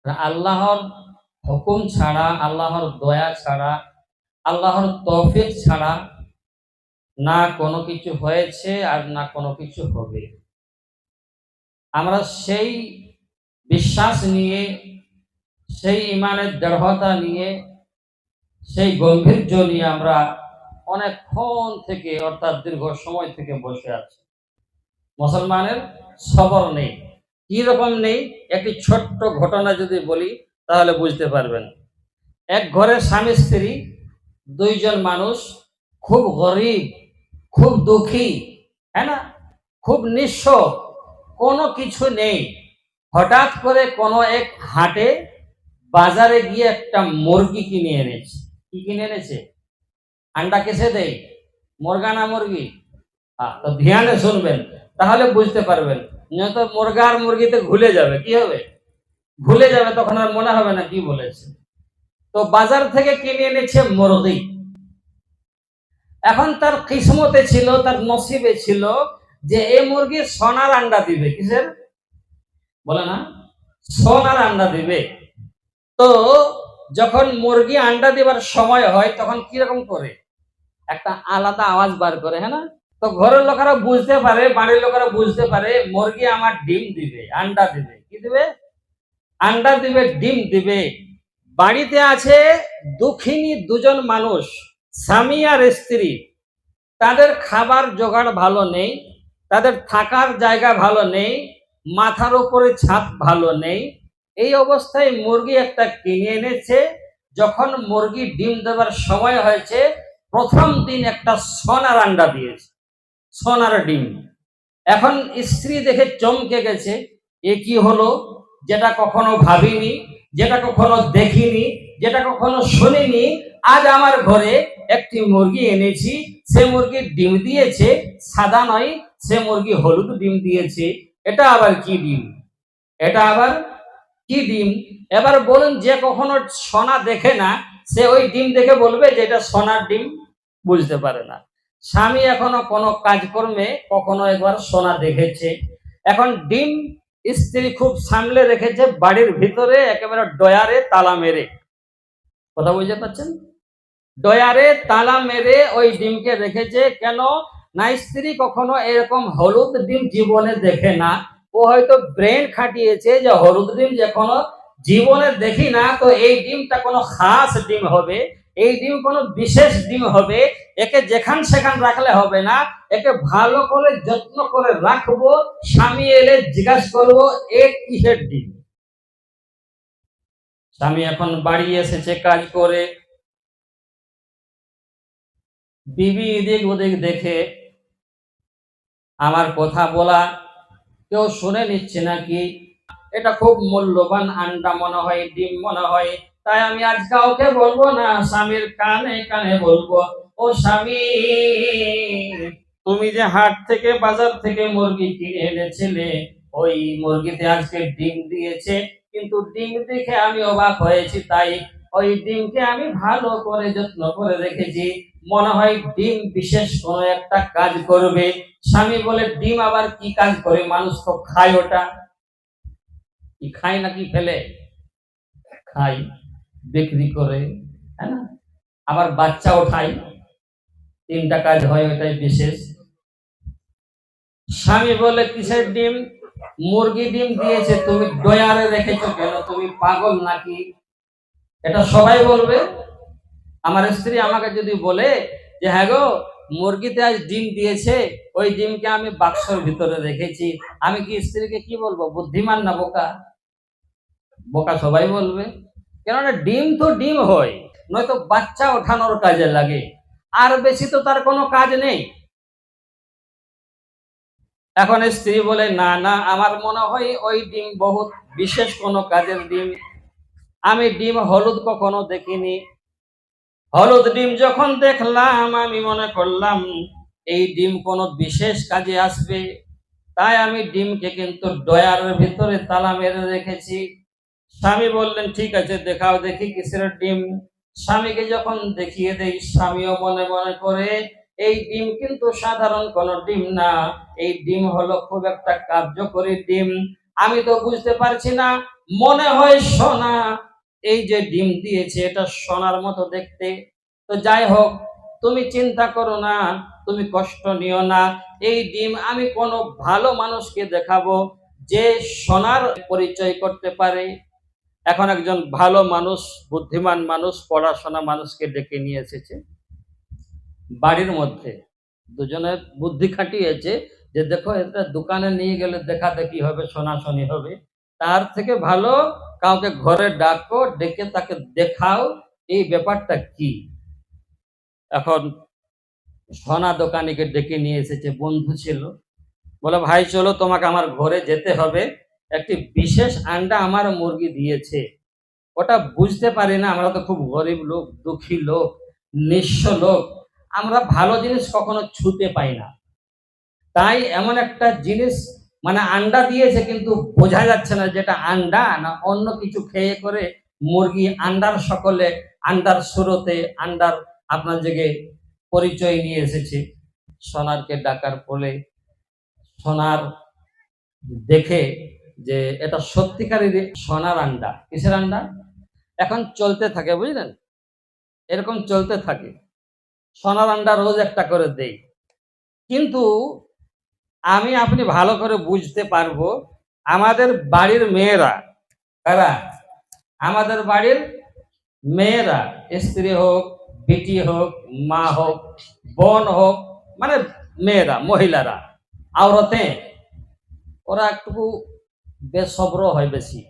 আল্লাহর হুকুম ছাড়া, আল্লাহর দয়া ছাড়া, আল্লাহর তৌফিক ছাড়া না কোনো কিছু হয়েছে আর না কোনো কিছু হবে। আমরা সেই বিশ্বাস নিয়ে, সেই ইমানের দৃঢ়তা নিয়ে, সেই গম্ভীর্য নিয়ে আমরা অনেকক্ষণ থেকে, অর্থাৎ দীর্ঘ সময় থেকে বসে আছি। মুসলমানের সবর নেই। কি রকম নেই? একটি ছোট্ট ঘটনা যদি বলি তাহলে বুঝতে পারবেন। এক ঘরে স্বামী স্ত্রী, দুইজন মানুষ, খুব গরিব, খুব দুঃখী, হ্যাঁ না, খুব নিঃস্ব, কোনো কিছু নেই। হঠাৎ করে কোনো এক হাটে বাজারে গিয়ে একটা মুরগি কিনে এনেছে। কি কিনে এনেছে? আন্ডা কেসে দেয়? মুরগা না মুরগি? তো ধ্যানে শুনবেন, তাহলে বুঝতে পারবেন। নয়তো মুরগা আর মুরগিতে ভুলে যাবে। কি হবে? ভুলে যাবে, তখন আর মনে হবে না কি বলেছে। তো বাজার থেকে কিনে এনেছে মুরগি। এখন তার কিসমতে ছিল, তার নসিবে ছিল যে এই মুরগি সোনার আন্ডা দিবে। কিসের? বলে না, সোনার আন্ডা দিবে। তো যখন মুরগি আন্ডা দিবার সময় হয় তখন কিরকম করে একটা আলাদা আওয়াজ বার করে, হ্যাঁ না? তো ঘরের লোকেরা বুঝতে পারে, বাড়ির লোকেরা বুঝতে পারে মুরগি আমার ডিম দিবে, আন্ডা দিবে। কি দিবে? আন্ডা দিবে, ডিম দিবে। বাড়িতে আছে দুঃখিনী দুজন মানুষ, স্বামী আর স্ত্রী। তাদের খাবার জোগাড় ভালো নেই, তাদের থাকার জায়গা ভালো নেই, মাথার উপরে ছাদ ভালো নেই। এই অবস্থায় মুরগি একটা কিনে এনেছে। যখন মুরগি ডিম দেওয়ার সময় হয়েছে, প্রথম দিন একটা সোনার আন্ডা দিয়েছে, সোনার ডিম। এখন স্ত্রী দেখে চমকে গেছে, এ কি হলো? যেটা কখনো ভাবিনি, যেটা কখনো দেখিনি, যেটা কখনো শুনিনি। আজ আমার ঘরে একটি মুরগি এনেছি, সে মুরগির ডিম দিয়েছে সাদা নয়, সে মুরগি হলুদ ডিম দিয়েছে। এটা আবার কি ডিম? এটা আবার কি ডিম? এবার বলুন, যে কখনো সোনা দেখে না সে ওই ডিম দেখে বলবে যে এটা সোনার ডিম? বুঝতে পারে না। স্বামী এখনো কোনো কাজকর্মে কখনো একবার সোনা দেখেছে। এখন ডিম স্ত্রী খুব সামলে রেখেছে বাড়ির ভিতরে, একেবারে ডয়ারে তালা মেরে। কথা বুঝতে পারছেন? ডয়ারে তালা মেরে ওই ডিমকে রেখেছে। কেন না? স্ত্রী কখনো এরকম হলুদ ডিম জীবনে দেখে না। ও হয়তো ব্রেন খাটিয়েছে যে হলুদ ডিম যখন জীবনে দেখি না, তো এই ডিমটা কোনো খাস ডিম হবে, এই ডিম কোনো বিশেষ ডিম হবে। একে যেখান সেখান রাখলে হবে না, একে ভালো করে যত্ন করে রাখবো। স্বামী এলে জিজ্ঞাসা করবো এ কিসের ডিম। স্বামী এখন বাড়ি এসেছে কাজ করে, বিবি এদিক ওদিক দেখে আমার কথা বলা কেউ শুনে নিচ্ছে নাকি, এটা খুব মূল্যবান আন্ডা মনে হয়, ডিম মনে হয়, তাই আমি আজ কাউকে বলবো না, স্বামীর কানে কানে বলবো, ও স্বামী, তুমি যে হাট থেকে বাজার থেকে মুরগি কিনে এনেছিলে, ওই মুরগিতে আজকে ডিম দিয়েছে, কিন্তু ডিম দেখে আমি অবাক হয়েছি, তাই ওই ডিমকে আমি ভালো করে যত্ন করে রেখেছি, মনে হয় ডিম বিশেষ কোনো একটা কাজ করবে। স্বামী বলে, ডিম আবার কি কাজ করে? মানুষ তো খায় ওটা। কি খায় নাকি ফেলে? খাই, বিক্রি করে, হ্যাঁ না, আবার বাচ্চাও খাই। তিনটা কাজ হয়, ওটাই বিশেষ। স্বামী বলে, কিসের ডিম? মুরগি ডিম দিয়েছে, তুমি ডয়ারে রেখেছো কেন? তুমি পাগল নাকি? এটা সবাই বলবে। আমার স্ত্রী আমাকে যদি বলে যে হ্যাঁ গো, মুরগিতে আজ ডিম দিয়েছে, ওই ডিমকে আমি বাক্সর ভিতরে রেখেছি, আমি কি স্ত্রীকে কি বলবো? বুদ্ধিমান না বোকা? বোকা সবাই বলবে। কেননা ডিম তো ডিম হয়, নয়তো বাচ্চা ওঠানোর কাজে লাগে, আর বেশি তো তার কোনো কাজ নেই। এখন স্ত্রী বলে, না না, আমার মনে হয় ওই ডিম বহুত বিশেষ কোনো কাজের ডিম, আমি ডিম হলুদ কখনো দেখিনি। হলুদ ডিম যখন দেখলাম আমি মনে করলাম এই ডিম কোনো বিশেষ কাজে আসবে, তাই আমি ডিমকে কিন্তু ডয়ারের ভিতরে তালা মেরে রেখেছি। স্বামী বললেন, ঠিক আছে, দেখাও দেখি কিসের ডিম। স্বামীকে যখন দেখিয়ে দেই, স্বামীও মনে মনে করে এই ডিম কিন্তু সাধারণ কোনো ডিম না, এই ডিম হলো খুব একটা কার্যকরী ডিম। আমি তো বুঝতে পারছি না মনে হয় সোনা, এই যে ডিম দিয়েছে এটা সোনার মতো দেখতে। তো যাই হোক, তুমি চিন্তা করো না, তুমি কষ্ট নিও না, এই ডিম আমি কোনো ভালো মানুষকে দেখাবো যে সোনার পরিচয় করতে পারে। এখন একজন ভালো মানুষ, বুদ্ধিমান মানুষ, পড়াশোনা মানুষকে ডেকে নিয়ে এসেছে বাড়ির মধ্যে। দুজনে বুদ্ধি খাটিয়েছে যে দেখো এটা দোকানে নিয়ে গেলে দেখা দেখি হবে, শোনাশোনি হবে, তার থেকে ভালো কাউকে ঘরে ডাকো, ডেকে তাকে দেখাও এই ব্যাপারটা কি। এখন সোনা দোকানিকে ডেকে নিয়ে এসেছে, বন্ধু ছিল, বলে ভাই চলো তোমাকে আমার ঘরে যেতে হবে, একটি বিশেষ আন্ডা আমার মুরগি দিয়েছে, ওটা বুঝতে পারি না, আমরা তো খুব গরিব লোক, দুঃখী লোক, নিঃস্ব লোক, আমরা ভালো জিনিস কখনো ছুতে পাই না, তাই এমন একটা জিনিস মানে আন্ডা দিয়েছে কিন্তু বোঝা যাচ্ছে না যেটা আন্ডা না অন্য কিছু খেয়ে করে মুরগি আন্ডার সকলে আন্ডার সুরতে আন্ডার আপনার জেগে পরিচয় নিয়ে এসেছে। সোনারকে ডাকার ফলে সোনার দেখে যে এটা সত্যিকারের সোনার আন্ডা। কিসের আন্ডা? এখন চলতে থাকে, বুঝলেন, এরকম চলতে থাকে, সোনার আন্ডা রোজ একটা করে দেই, কিন্তু আমি আপনি ভালো করে বুঝতে পারবো আমাদের বাড়ির মেয়েরা, কারা? আমাদের বাড়ির মেয়েরা, স্ত্রী হোক, বিটি হোক, মা হোক, বোন হোক, মানে মেয়েরা, মহিলারা, আওরতে, ওরা একটু বেসব্র হয় বেশি,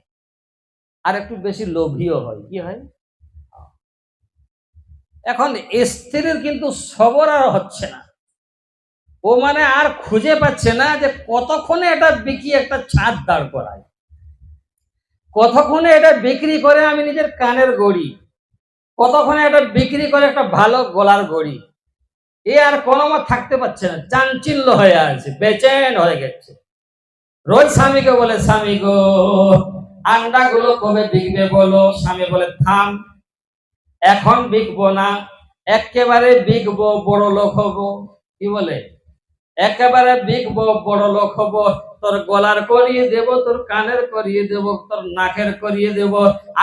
আর একটু বেশি লোভীও হয়। কি হয়? এখন স্ত্রীর কিন্তু সবর আর হচ্ছে না, ও মানে আর খুঁজে পাচ্ছে না যে কতক্ষণে এটা বিক্রি একটা ছাদ দাঁড় করায়, কতক্ষণে এটা বিক্রি করে আমি নিজের কানের গড়ি, কতক্ষণে এটা বিক্রি করে একটা ভালো গলার গড়ি, এ আর কোনো মত থাকতে পারছে না, চাঞ্চিল্য হয়ে আছে, বেচেন হয়ে গেছে। রোজ স্বামীকে বলে, স্বামী গো আন্ডাগুলো কবে বিকবে বলো। স্বামী বলে থাম, এখন বিকবো না, একেবারে বিকবো, বড় লোক হবো। কি বলে? একেবারে বিকবো, বড় লোক হবো, তোর গলার করিয়ে দেব, তোর কানের করিয়ে দেব, তোর নাকের করিয়ে দেব,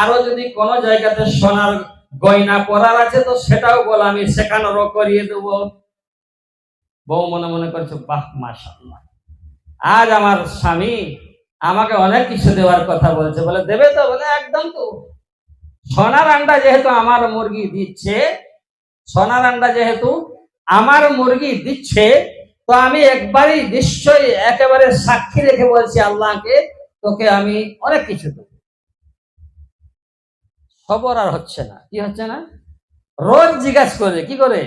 আরো যদি কোনো জায়গাতে সোনার গয়না পরার আছে তো সেটাও বল, আমি সেখানেরও করিয়ে দেব। বউ মনে মনে করছে বাহ মাশাআল্লাহ, আজ আমার স্বামী আমাকে অনেক কিছু দেওয়ার কথা বলছে। বলে দেবে তো? বলে একদম তো, সোনার আন্ডা যেহেতু আমার মুরগি দিচ্ছে, সোনার আন্ডা যেহেতু আমার মুরগি দিচ্ছে, তো আমি একবারই নিশ্চয়ই একেবারে সাক্ষী রেখে বলছি আল্লাহকে, তোকে আমি অনেক কিছু দেবো। খবর আর হচ্ছে না। কি হচ্ছে না? রোজ জিজ্ঞাসা করে, কি করে?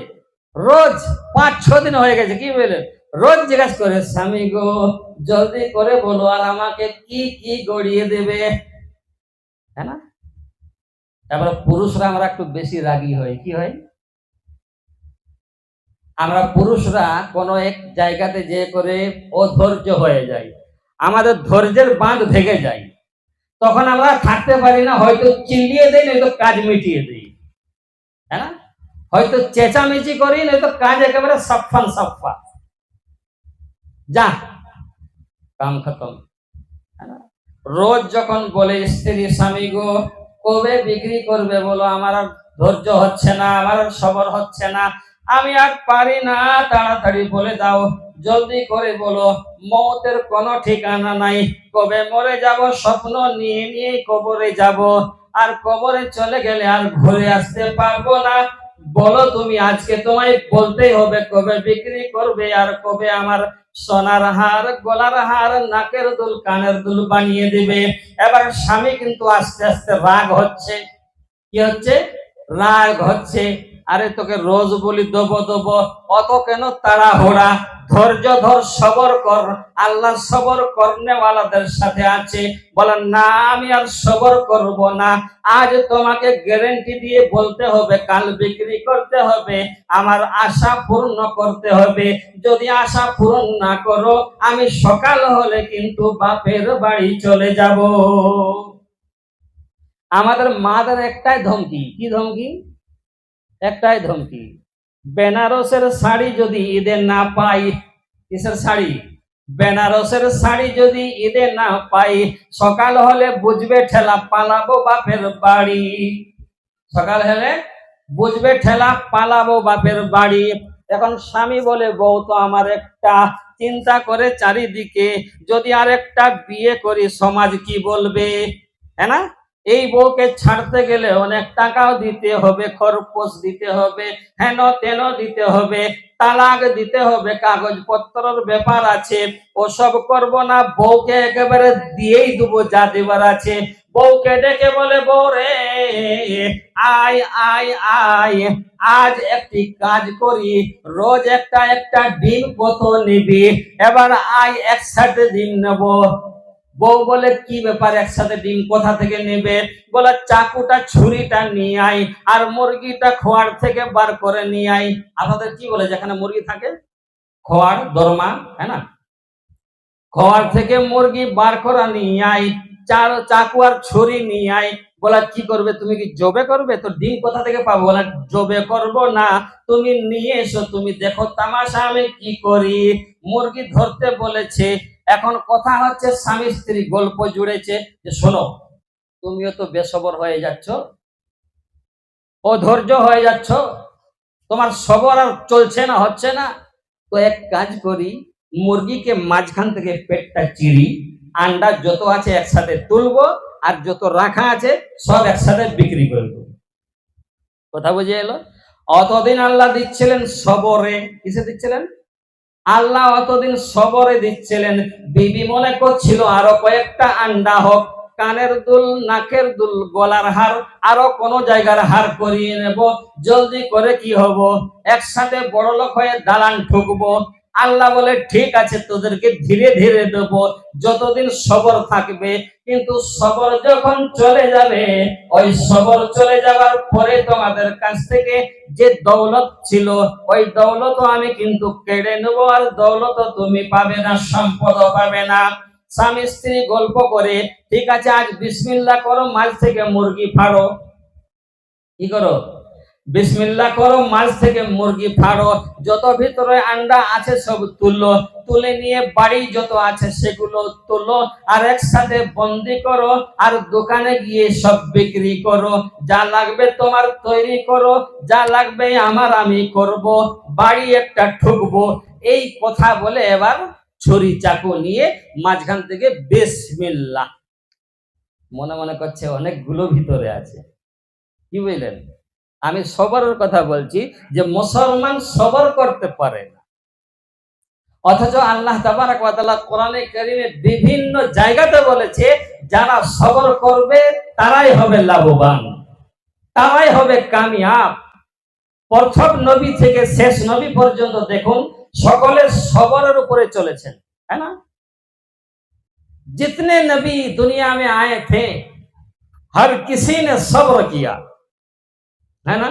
রোজ 5-6 দিন হয়ে গেছে, কি বলে রোজ জিজ্ঞাসা করে, স্বামী গো জলদি করে বলো আর আমাকে কি কি গড়িয়ে দেবে, হ্যাঁ না? তারপরে পুরুষরা আমরা একটু বেশি রাগী হয়। কি হয়? আমরা পুরুষরা কোনো এক জায়গাতে যে করে অধৈর্য হয়ে যায়, আমাদের ধৈর্যের বাঁধ ভেঙে যায়, তখন আমরা থাকতে পারি না, হয়তো চিল্লিয়ে দেই, নয়তো কাজ মিটিয়ে দিই, হ্যাঁ না? হয়তো চেঁচামেচি করি, নয়তো কাজ একেবারে সফান সফা, যা কাম খতম। রোজ যখন বলে স্ত্রী, স্বামী গো কবে বিক্রি করবে বলো, আমার আর ধৈর্য হচ্ছে না, আমার আর সবর হচ্ছে না, আমি আর পারি না, তাড়াতাড়ি বলে দাও, জলদি করে বলো, মৌতের কোনো ঠিকানা নাই, কবে মরে যাব, স্বপ্ন নিয়ে নিয়ে কবরে যাব, আর কবরে চলে গেলে আর ঘুরে আসতে পারবো না, বলো তুমি, আজকে তোমায় বলতেই হবে কবে বিক্রি করবে, আর কবে আমার সোনার হার, গলার হার, নাকের দুল, কানের দুল বানিয়ে দিবে। এবার স্বামী কিন্তু আস্তে আস্তে রাগ হচ্ছে। কি হচ্ছে? রাগ হচ্ছে। আরে তোকে রোজ বলি দেবো দেবো, অত কেন তাড়াহুড়া, ধৈর্য ধর, সবর কর, আল্লাহ সবর করনেওয়ালাদের সাথে আছে। বলেন না আমি আর সবর করব না, আজ তোমাকে গ্যারান্টি দিয়ে বলতে হবে কাল বিক্রি করতে হবে, আমার আশা পূর্ণ করতে হবে, যদি আশা পূরণ না করো আমি সকাল হলে কিন্তু বাপের বাড়ি চলে যাব। আমাদের মাদের একটাই ধমকি। কি ধমকি? একটাই ধমকি, বেনারসের শাড়ি যদি ঈদে না পাই। কিসের শাড়ি? বেনারসের শাড়ি যদি ঈদে না পাই, সকাল হলে বুঝবে ঠেলা, পালাবো বাপের বাড়ি। সকাল হলে বুঝবে ঠেলা, পালাবো বাপের বাড়ি। এখন স্বামী বলে, বউ তো আমার একটা, চিন্তা করে চারিদিকে, যদি আরেকটা বিয়ে করি সমাজ কি বলবে, হ্যাঁ না? এই বউকে ছাড়তে গেলে অনেক টাকাও দিতে হবে, খরপোশ দিতে হবে, হেন তেন দিতে হবে, তালাক দিতে হবে, কাগজপত্রের ব্যাপার আছে। ওসব করব না, বউকে একেবারে দিয়েই দেবো যা দেবার আছে। বউকে ডেকে বলে, বউ রে, আয় আয় আয়, আজ একটি কাজ করি, রোজ একটা একটা ডিম কত নিবি, এবার আয় একসাথে ডিম নেব। বউ বলে, কি ব্যাপার, একসাথে ডিম কোথা থেকে নেবে? বলে, চাকুটা ছুরিটা নিয়ে আয়, আর মুরগিটা খোয়ার থেকে বার করে নিয়ে আয়। আপনাদের কি বলে, যেখানে মুরগি থাকে, খোয়ার দরমা, হ্যাঁ না? খোয়ার থেকে মুরগি বার করা নিয়ে আয়, চাকু আর ছুরি নিয়ে আয়। বলা, কি করবে তুমি, কি জবে করবে? তো ডিম কোথা থেকে পাবো? বলা, জবে করব না, তুমি নিয়ে এসো, তুমি দেখো তামাশা আমি কি করি। মুরগি ধরতে বলেছে। এখন কথা হচ্ছে, স্বামী স্ত্রী গল্প জুড়েছে যে, শোনো, তুমিও তো বেসবর হয়ে যাচ্ছ, অধৈর্য হয়ে যাচ্ছ, তোমার সবর আর চলছে না, হচ্ছে না। তো এক কাজ করি, মুরগিকে মাঝখান থেকে পেটটা চিরি, আন্ডা যত আছে একসাথে তুলবো, আর যত রাখা আছে সব একসাথে বিক্রি করে দেবো। কথা বুঝে এলো? অতদিন আল্লাহ দিচ্ছিলেন সবরে, কিসে দিচ্ছিলেন? আল্লাহ অতদিন সবরে দিচ্ছিলেন। বিবি মনে করছিল আরো কয়েকটা আন্ডা হোক, কানের দুল, নাকের দুল, গলার হার, আরো কোন জায়গার হার করিয়ে নেব, জলদি করে কি হব, একসাথে বড় লোক হয়ে দালান ঠুকবো। আল্লাহ বলে, ঠিক আছে, তোদেরকে ধীরে ধীরে দেব, যতদিন সবর থাকবে। কিন্তু সবর যখন চলে যাবে, ওই সবর চলে যাবার পরে তোমাদের কাছ থেকে যে দৌলত ছিল, ওই দৌলত আমি কিন্তু কেড়ে নেব, আর দৌলত তুমি পাবে না, সম্পদও পাবে না। স্বামী স্ত্রী গল্প করে, ঠিক আছে, আজ বিসমিল্লাহ করো, মাঝ থেকে মুরগি ফাড়ো। কি করো? বিসমিল্লাহ করো, মাঝ থেকে মুরগি ফাড়ো, যত ভিতরে আন্ডা আছে সব তুলো, তুলে নিয়ে বাড়ি যত আছে সেগুলো তুলো, আর একসাথে বন্দি করো, আর দোকানে গিয়ে সব বিক্রি করো, যা লাগবে তোমার তৈরি করো, যা লাগবে আমার আমি করব, বাড়ি একটা ঠুকবো। এই কথা বলে এবার ছুরি চাকু নিয়ে মাঝখান থেকে বিসমিল্লাহ। মনে মনে করছে অনেকগুলো ভিতরে আছে, কি বুঝলেন? আমি সবরের কথা বলছি, যে মুসলমান সবর করতে পারে না, অথচ আল্লাহ তাবারাক ওয়া তাআলা কোরআনে কারীমে বিভিন্ন জায়গাতে বলেছে, যারা সবর করবে তারাই হবে লাভবান, তারাই হবে কামিয়াব। প্রথম নবী থেকে শেষ নবী পর্যন্ত দেখুন, সকলে সবরের উপরে চলেছেন, है ना? जितने नबी दुनिया में आए थे, हर किसी ने सब्र किया, है ना?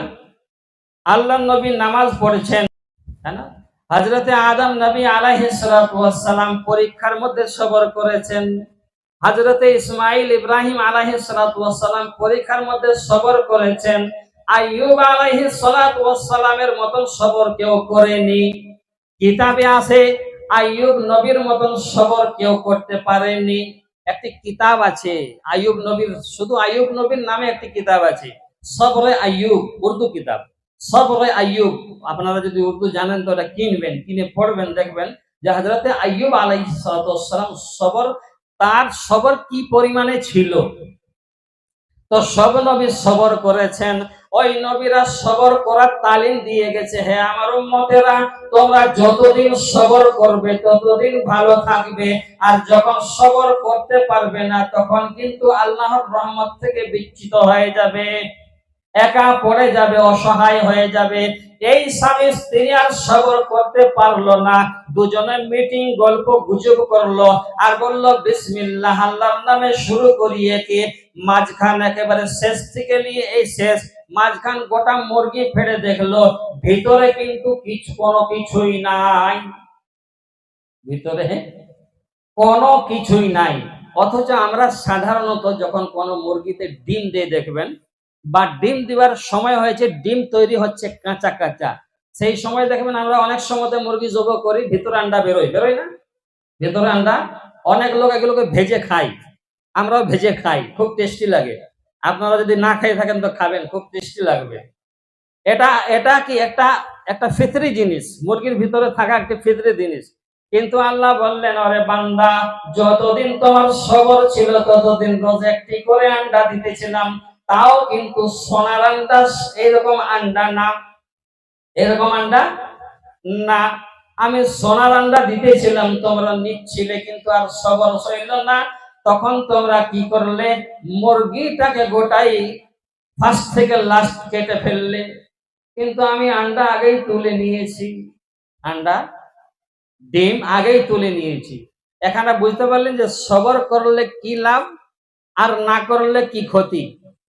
আল্লাহ নবী নামাজ পড়েছেন, है ना? হযরতে আদম নবী আলাইহিস সালাতু ওয়াস সালাম পরীক্ষার মধ্যে সবর করেছেন। হযরতে ইসমাঈল ইব্রাহিম আলাইহিস সালাতু ওয়াস সালাম পরীক্ষার মধ্যে সবর করেছেন। আইয়ুব আলাইহিস সালাতু ওয়াস সালামের মতন সবর কেউ করেনি। কিতাবে আছে, আইয়ুব নবীর মতন সবর কেউ করতে পারেনি। একটি কিতাব আছে আইয়ুব নবীর, শুধু আইয়ুব নবীর নামে একটি কিতাব আছে, সবরে আইয়ুব, উর্দু কিতাব, সবরে আইয়ুব। আপনারা যদি উর্দু জানেন তো এটা কিনবেন, কিনে পড়বেন, দেখবেন যে হযরতে আইয়ুব আলাইহিস সালাম সবর, তার সবর কি পরিমাণে ছিল। তো সব নবী সবর করেছেন, ওই নবীরা সবর করার তালিম দিয়ে গেছে। হে আমার উম্মতেরা, তোমরা যতদিন সবর করবে ততদিন ভালো থাকবে, আর যখন সবর করতে পারবে না তখন কিন্তু আল্লাহর রহমত থেকে বিচ্যুত হয়ে যাবে, একা পড়ে যাবে, অসহায় হয়ে যাবে। এই স্বামী স্ত্রী আর সবর করতে পারলো না, দুজনে মিটিং, গল্প গুজব করলো, আর বললো বিসমিল্লাহ, আল্লাহর নামে শুরু করিয়ে কি মাঝখান একেবারে শেষ থেকে নিয়ে এই শেষ, মাঝখান গোটা মুরগি ফেড়ে দেখলো, ভিতরে কিন্তু কোনো কিছুই নাই, ভিতরে কোনো কিছুই নাই। অথচ আমরা সাধারণত যখন কোনো মুরগিতে ডিম দিয়ে দেখবেন, বা ডিম দিবার সময় হয়েছে, ডিম তৈরি হচ্ছে কাঁচা কাঁচা, সেই সময় দেখবেন আমরা অনেক সময় মুরগি জব করি, ভিতরে আন্ডা বেরোয়, বেরোয় না? ভেতরে আন্ডা। অনেক লোক এগুলোকে ভেজে খায়, আমরাও ভেজে খাই, খুব টেস্টি লাগে। আপনারা যদি না খেয়ে থাকেন তো খাবেন, খুব টেস্টি লাগবে। এটা এটা কি একটা একটা ফিতরি জিনিস, মুরগির ভিতরে থাকা একটা ফিতরি জিনিস। কিন্তু আল্লাহ বললেন, আরে বান্দা, যতদিন তোমার সবর ছিল ততদিন রোজ একটি করে আন্ডা দিতেছিলাম, তাও কিন্তু সোনার আন্ডা, এরকম আন্ডা না, এরকম আন্ডা না। আমি সোনার আন্ডা দিতেছিলাম, তোমরা নিচ্ছিলে, কিন্তু আর সবর হইল না। তখন তোমরা কি করলে? মুরগিটাকে গোটাই ফার্স্ট থেকে লাস্ট কেটে ফেললে। কিন্তু আমি আন্ডা আগেই তুলে নিয়েছি, আন্ডা ডিম আগেই তুলে নিয়েছি। এখানে বুঝতে পারলেন যে সবর করলে কি লাভ আর না করলে কি ক্ষতি।